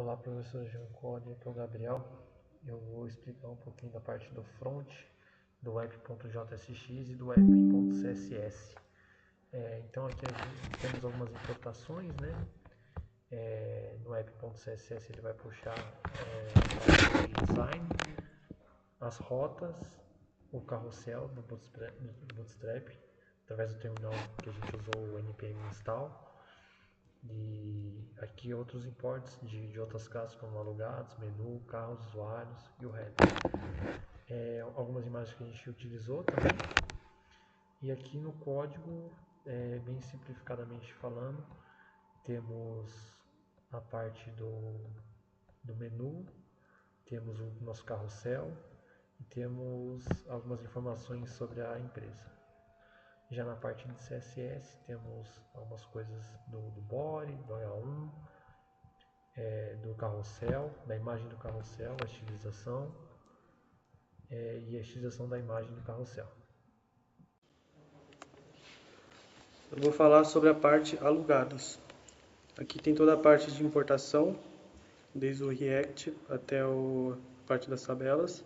Olá, professor Giancoli, aqui é o Gabriel. Eu vou explicar um pouquinho da parte do front, do app.jsx e do app.css. Então aqui temos algumas importações, né? No app.css ele vai puxar a parte de design, as rotas, o carrossel do Bootstrap, através do terminal que a gente usou o npm install. E aqui outros imports de outras classes como alugados, menu, carros, usuários e o header. Algumas imagens que a gente utilizou também. E aqui no código, bem simplificadamente falando, temos a parte do menu, temos o nosso carrossel e temos algumas informações sobre a empresa. Já na parte de CSS temos algumas coisas do body, do H1, do carrossel, da imagem do carrossel, a estilização e a estilização da imagem do carrossel. Eu vou falar sobre a parte alugados. Aqui tem toda a parte de importação, desde o React até a parte das tabelas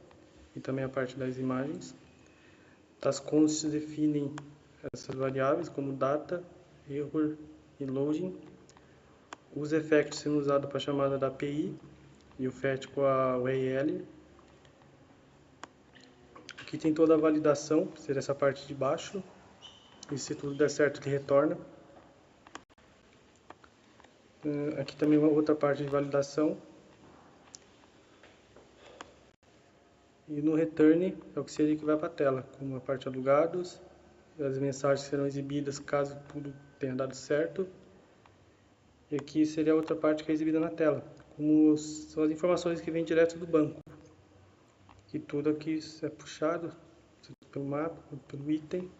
e também a parte das imagens. As consts definem essas variáveis como data, error e loading. Os effects sendo usados para a chamada da API e o fetch com a URL. Aqui tem toda a validação, seria essa parte de baixo. E se tudo der certo, ele retorna. Aqui também uma outra parte de validação. E no return é o que seria que vai para a tela, como a parte alugados, as mensagens serão exibidas caso tudo tenha dado certo. E aqui seria a outra parte que é exibida na tela, como são as informações que vêm direto do banco. Que tudo aqui é puxado pelo mapa, pelo item.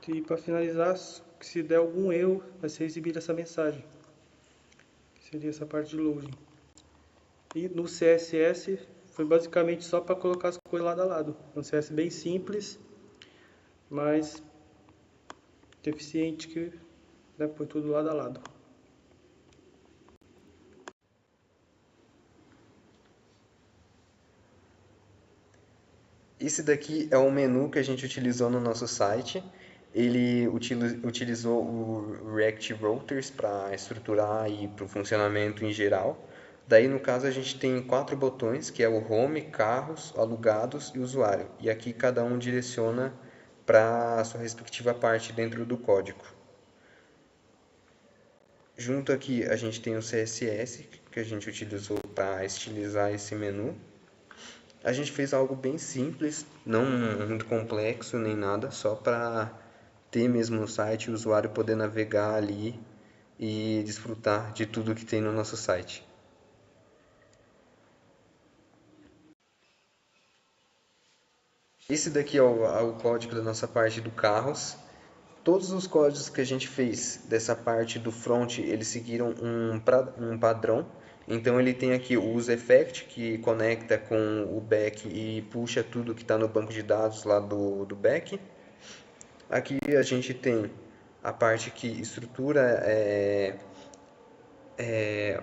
E para finalizar, se der algum erro, vai ser exibida essa mensagem, que seria essa parte de loading. E no CSS foi basicamente só para colocar as coisas lado a lado. Um CSS bem simples, mas eficiente, que põe tudo lado a lado. Esse daqui é o menu que a gente utilizou no nosso site. Ele utilizou o React Routers para estruturar e para o funcionamento em geral. Daí, no caso, a gente tem 4 botões, que é o Home, Carros, Alugados e Usuário. E aqui cada um direciona para a sua respectiva parte dentro do código. Junto aqui a gente tem o CSS, que a gente utilizou para estilizar esse menu. A gente fez algo bem simples, não muito complexo nem nada, só para ter mesmo no site o usuário poder navegar ali e desfrutar de tudo que tem no nosso site. Esse daqui é o código da nossa parte do carros. Todos os códigos que a gente fez dessa parte do front, eles seguiram um padrão. Então ele tem aqui o useEffect, que conecta com o back e puxa tudo que está no banco de dados lá do back. Aqui a gente tem a parte que estrutura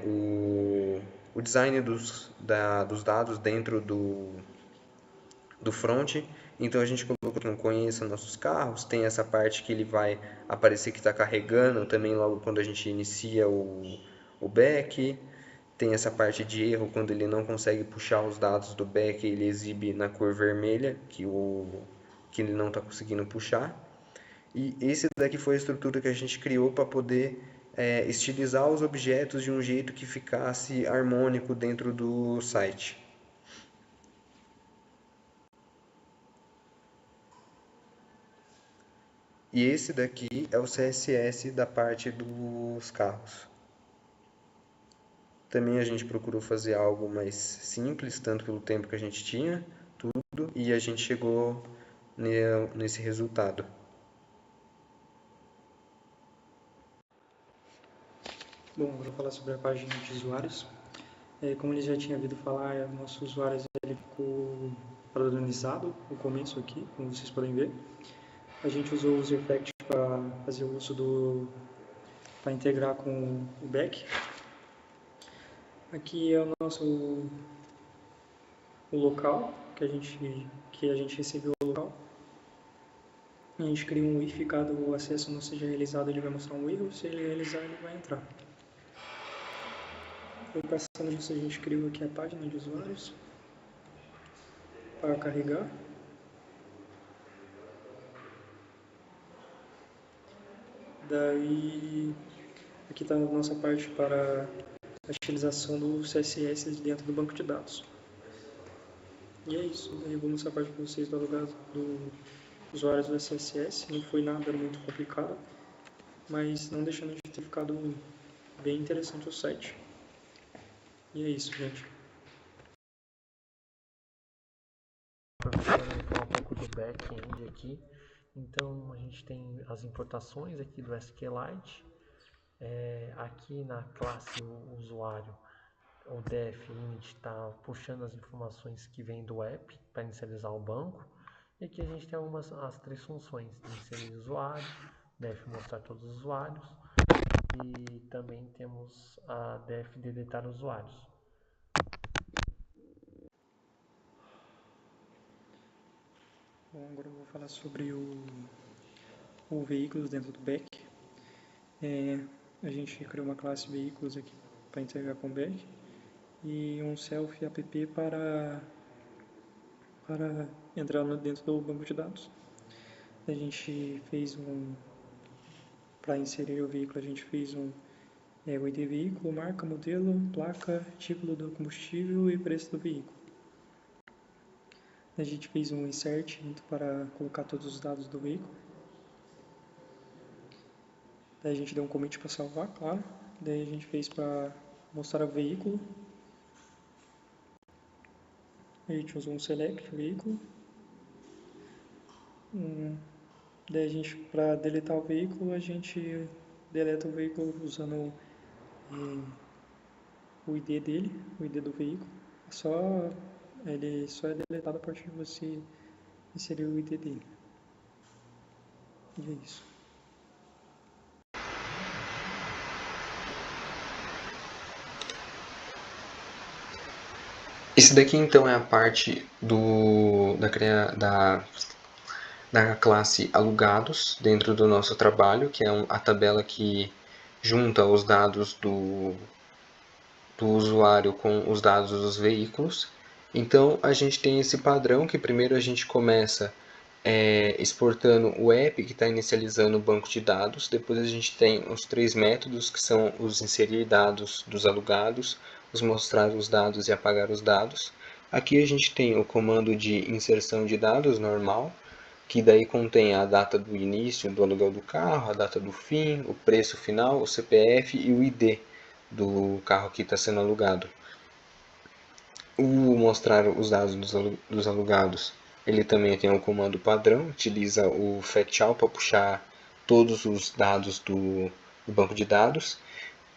o design dos dados dentro do front. Então a gente colocou que não conheça nossos carros, tem essa parte que ele vai aparecer que está carregando também logo quando a gente inicia o back. Tem essa parte de erro quando ele não consegue puxar os dados do back, ele exibe na cor vermelha que ele não está conseguindo puxar. E esse daqui foi a estrutura que a gente criou para poder estilizar os objetos de um jeito que ficasse harmônico dentro do site. E esse daqui é o CSS da parte dos carros. Também a gente procurou fazer algo mais simples, tanto pelo tempo que a gente tinha, tudo, e a gente chegou nesse resultado. Bom, agora eu vou falar sobre a página de usuários. Como ele já tinha ouvido falar, o nosso usuário ele ficou padronizado no começo aqui, como vocês podem ver. A gente usou o useEffect para fazer o uso para integrar com o back. Aqui é o nosso o local que a gente recebeu o local. A gente cria um if, caso o acesso não seja realizado, ele vai mostrar um erro. Se ele realizar, ele vai entrar. Foi passando disso, a gente criou aqui a página de usuários para carregar. Daí, aqui está a nossa parte para a utilização do CSS dentro do banco de dados. E é isso. Daí eu vou mostrar a parte para vocês do alugado do usuários do CSS. Não foi nada muito complicado, mas não deixando de ter ficado bem interessante o site. E é isso, gente. Aproveitando e falar um pouco do back-end aqui. Então a gente tem as importações aqui do SQLite. Aqui na classe o usuário, o def init está puxando as informações que vêm do app para inicializar o banco. E aqui a gente tem as três funções: inserir usuário, def mostrar todos os usuários, e também temos a def deletar usuários. Bom, agora eu vou falar sobre o veículos dentro do back. A gente criou uma classe veículos aqui para integrar com o back e um self app para entrar dentro do banco de dados. A gente fez para inserir o veículo, a gente fez o ID veículo, marca, modelo, placa, tipo do combustível e preço do veículo. A gente fez um insert para colocar todos os dados do veículo. Daí a gente deu um commit para salvar, claro. Daí a gente fez para mostrar o veículo. A gente usou um select veículo. Daí a gente, para deletar o veículo, a gente deleta o veículo usando o ID dele, o ID do veículo. Ele só é deletado a partir de você inserir o ID dele. E é isso. Esse daqui então é a parte da classe alugados dentro do nosso trabalho, que é a tabela que junta os dados do usuário com os dados dos veículos. Então a gente tem esse padrão que primeiro a gente começa exportando o app que está inicializando o banco de dados. Depois a gente tem os três métodos que são os inserir dados dos alugados, os mostrar os dados e apagar os dados. Aqui a gente tem o comando de inserção de dados normal, que daí contém a data do início do aluguel do carro, a data do fim, o preço final, o CPF e o ID do carro que está sendo alugado. O mostrar os dados dos alugados, ele também tem um comando padrão, utiliza o fetchall para puxar todos os dados do banco de dados.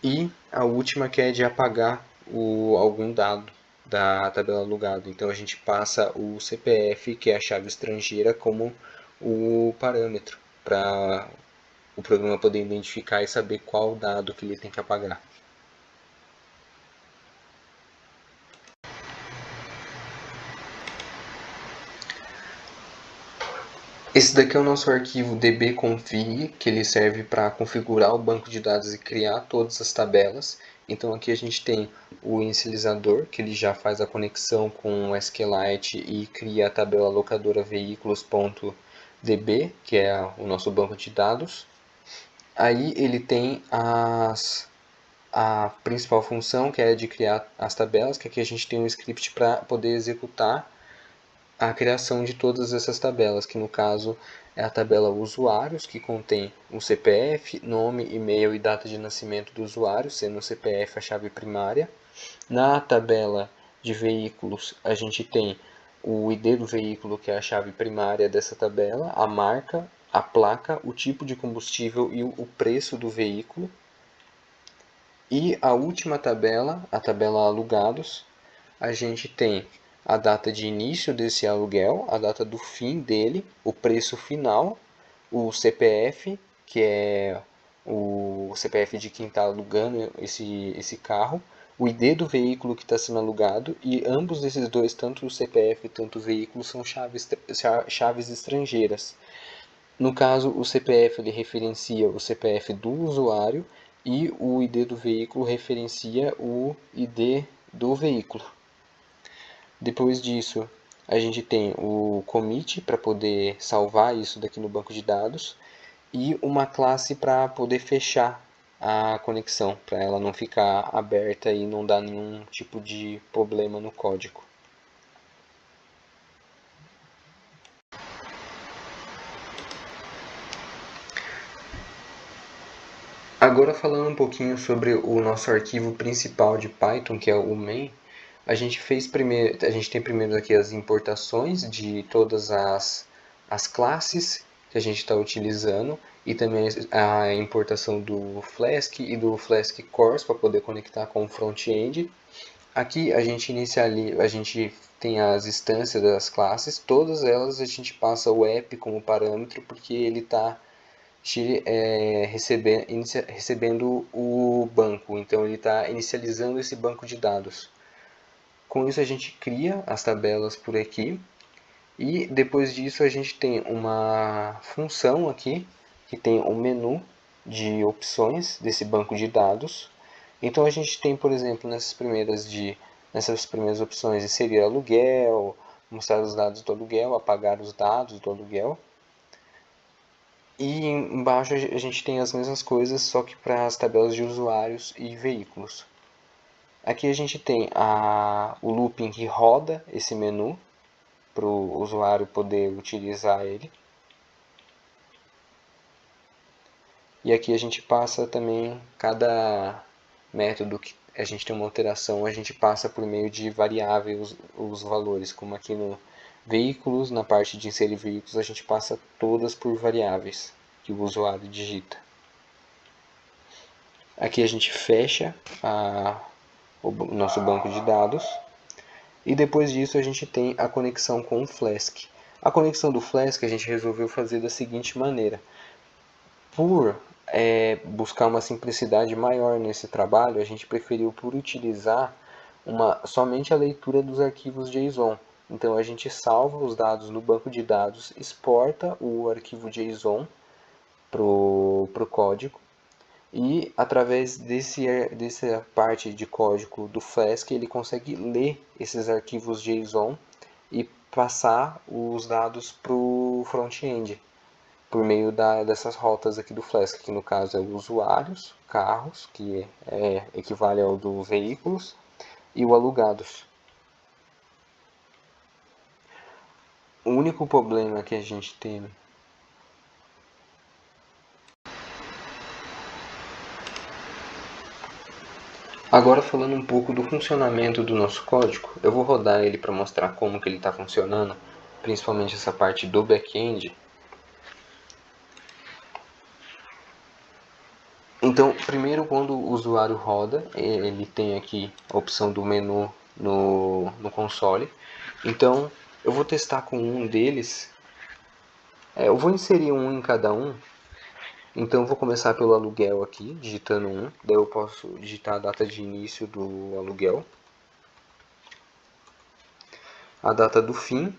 E a última que é de apagar algum dado da tabela alugado. Então a gente passa o CPF, que é a chave estrangeira, como o parâmetro para o programa poder identificar e saber qual dado que ele tem que apagar. Esse daqui é o nosso arquivo dbconfig, que ele serve para configurar o banco de dados e criar todas as tabelas. Então aqui a gente tem o inicializador, que ele já faz a conexão com o SQLite e cria a tabela locadora veículos.db, que é o nosso banco de dados. Aí ele tem a principal função, que é de criar as tabelas, que aqui a gente tem um script para poder executar a criação de todas essas tabelas, que no caso é a tabela usuários, que contém o CPF, nome, e-mail e data de nascimento do usuário, sendo o CPF a chave primária. Na tabela de veículos, a gente tem o ID do veículo, que é a chave primária dessa tabela, a marca, a placa, o tipo de combustível e o preço do veículo. E a última tabela, a tabela alugados, a gente tem a data de início desse aluguel, a data do fim dele, o preço final, o CPF, que é o CPF de quem está alugando esse carro, o ID do veículo que está sendo alugado, e ambos esses dois, tanto o CPF quanto o veículo, são chaves estrangeiras. No caso, o CPF ele referencia o CPF do usuário e o ID do veículo referencia o ID do veículo. Depois disso, a gente tem o commit para poder salvar isso daqui no banco de dados e uma classe para poder fechar a conexão, para ela não ficar aberta e não dar nenhum tipo de problema no código. Agora falando um pouquinho sobre o nosso arquivo principal de Python, que é o main, a gente tem primeiro aqui as importações de todas as classes que a gente está utilizando e também a importação do Flask e do Flask Cores para poder conectar com o front-end. Aqui a gente tem as instâncias das classes, todas elas a gente passa o app como parâmetro porque ele está recebendo o banco, então ele está inicializando esse banco de dados. Com isso a gente cria as tabelas por aqui e depois disso a gente tem uma função aqui que tem um menu de opções desse banco de dados. Então a gente tem, por exemplo, nessas primeiras opções, inserir aluguel, mostrar os dados do aluguel, apagar os dados do aluguel. E embaixo a gente tem as mesmas coisas, só que para as tabelas de usuários e veículos. Aqui a gente tem o looping que roda esse menu para o usuário poder utilizar ele. E aqui a gente passa também cada método que a gente tem uma alteração, a gente passa por meio de variáveis os valores, como aqui no veículos, na parte de inserir veículos, a gente passa todas por variáveis que o usuário digita. Aqui a gente fecha o nosso banco de dados e depois disso a gente tem a conexão com o Flask. A conexão do Flask a gente resolveu fazer da seguinte maneira. Por buscar uma simplicidade maior nesse trabalho, a gente preferiu por utilizar somente a leitura dos arquivos JSON. Então a gente salva os dados no banco de dados, exporta o arquivo JSON para o código e através dessa parte de código do Flask ele consegue ler esses arquivos JSON e passar os dados para o front-end por meio dessas rotas aqui do Flask, que no caso é o usuários, carros, que equivale ao do veículos, e o alugados. O único problema que a gente tem agora falando um pouco do funcionamento do nosso código, eu vou rodar ele para mostrar como que ele está funcionando, principalmente essa parte do back-end. Então, primeiro quando o usuário roda, ele tem aqui a opção do menu no console. Então, eu vou testar com um deles. Eu vou inserir um em cada um. Então, eu vou começar pelo aluguel aqui, digitando 1. Daí eu posso digitar a data de início do aluguel, a data do fim,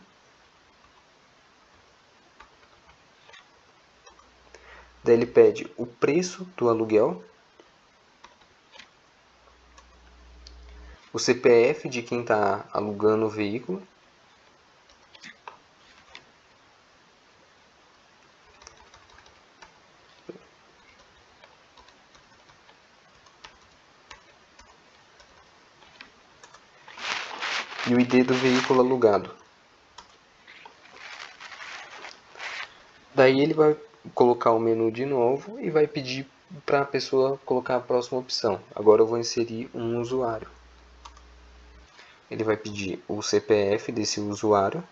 daí ele pede o preço do aluguel, o CPF de quem está alugando o veículo, e o ID do veículo alugado. Daí ele vai colocar o menu de novo e vai pedir para a pessoa colocar a próxima opção. Agora eu vou inserir um usuário. Ele vai pedir o CPF desse usuário.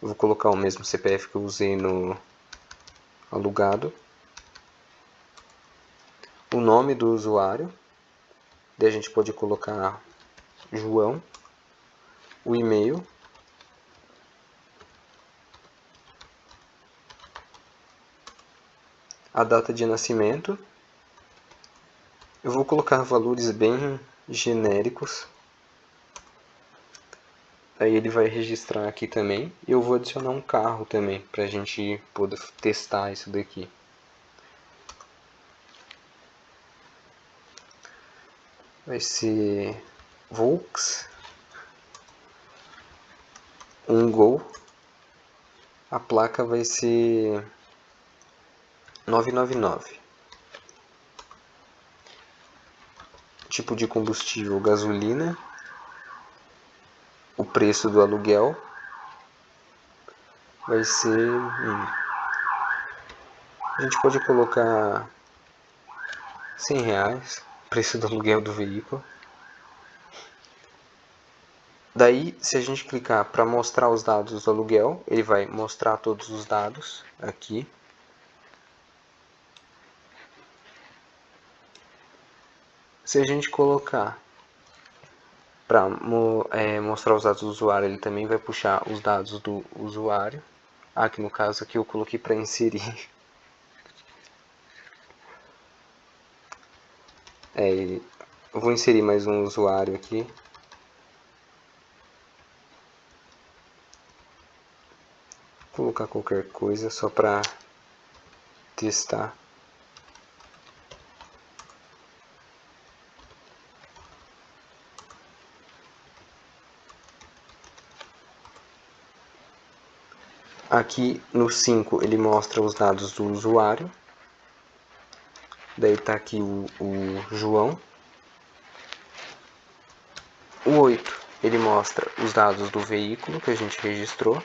Eu vou colocar o mesmo CPF que eu usei no alugado. O nome do usuário. Daí a gente pode colocar João. O e-mail. A data de nascimento. Eu vou colocar valores bem genéricos. Aí ele vai registrar aqui também. E eu vou adicionar um carro também, para a gente poder testar isso daqui. Vai ser Volks, um Gol. A placa vai ser 999. Tipo de combustível, gasolina. O preço do aluguel vai ser... A gente pode colocar R$100, preço do aluguel do veículo. Daí, se a gente clicar para mostrar os dados do aluguel, ele vai mostrar todos os dados aqui. Se a gente colocar para mostrar os dados do usuário, ele também vai puxar os dados do usuário. Aqui no caso aqui eu coloquei para inserir. Eu vou inserir mais um usuário aqui. Vou colocar qualquer coisa só para testar. Aqui no 5 ele mostra os dados do usuário. Daí está aqui o João. O 8 ele mostra os dados do veículo que a gente registrou.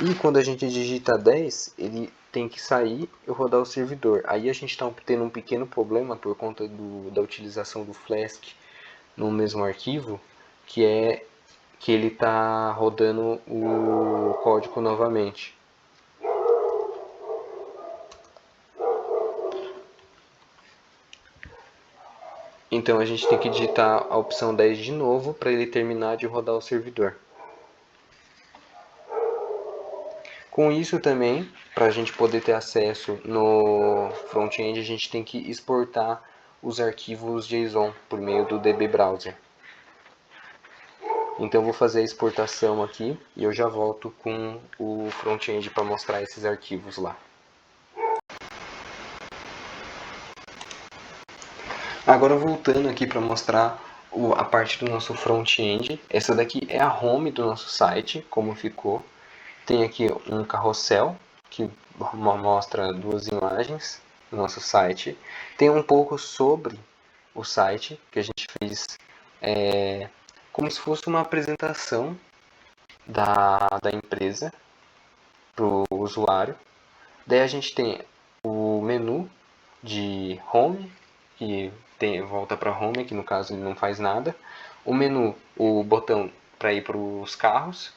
E quando a gente digita 10, ele tem que sair e rodar o servidor. Aí a gente está tendo um pequeno problema por conta da utilização do Flask no mesmo arquivo, que é que ele está rodando o código novamente. Então a gente tem que digitar a opção 10 de novo para ele terminar de rodar o servidor. Com isso também, para a gente poder ter acesso no front-end, a gente tem que exportar os arquivos JSON por meio do DB Browser. Então eu vou fazer a exportação aqui e eu já volto com o front-end para mostrar esses arquivos lá. Agora voltando aqui para mostrar a parte do nosso front-end. Essa daqui é a home do nosso site, como ficou. Tem aqui um carrossel que mostra duas imagens do nosso site. Tem um pouco sobre o site que a gente fez como se fosse uma apresentação da empresa para o usuário. Daí a gente tem o menu de home, que volta para home, que no caso ele não faz nada. O menu, o botão para ir para os carros.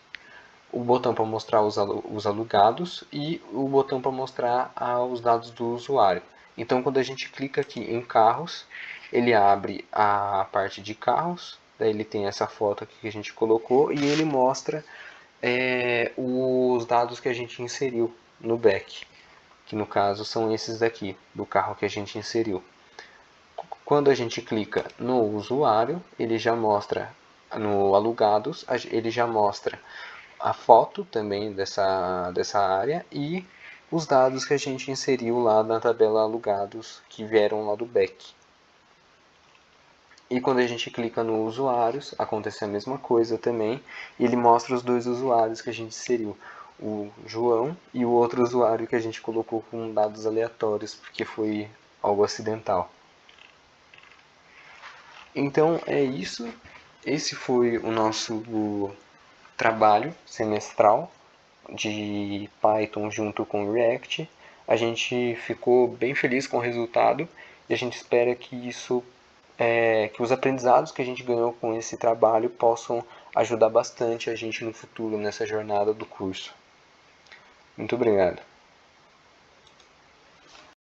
O botão para mostrar os alugados e o botão para mostrar os dados do usuário. Então, quando a gente clica aqui em carros, ele abre a parte de carros, daí ele tem essa foto aqui que a gente colocou e ele mostra os dados que a gente inseriu no back, que no caso são esses daqui, do carro que a gente inseriu. Quando a gente clica no usuário, ele já mostra, no alugados, ele já mostra a foto também dessa área e os dados que a gente inseriu lá na tabela alugados que vieram lá do back. E quando a gente clica no usuários, acontece a mesma coisa também. E ele mostra os dois usuários que a gente inseriu, o João e o outro usuário que a gente colocou com dados aleatórios, porque foi algo acidental. Então é isso. Esse foi o nosso trabalho semestral de Python junto com o React. A gente ficou bem feliz com o resultado e a gente espera que que os aprendizados que a gente ganhou com esse trabalho possam ajudar bastante a gente no futuro nessa jornada do curso. Muito obrigado.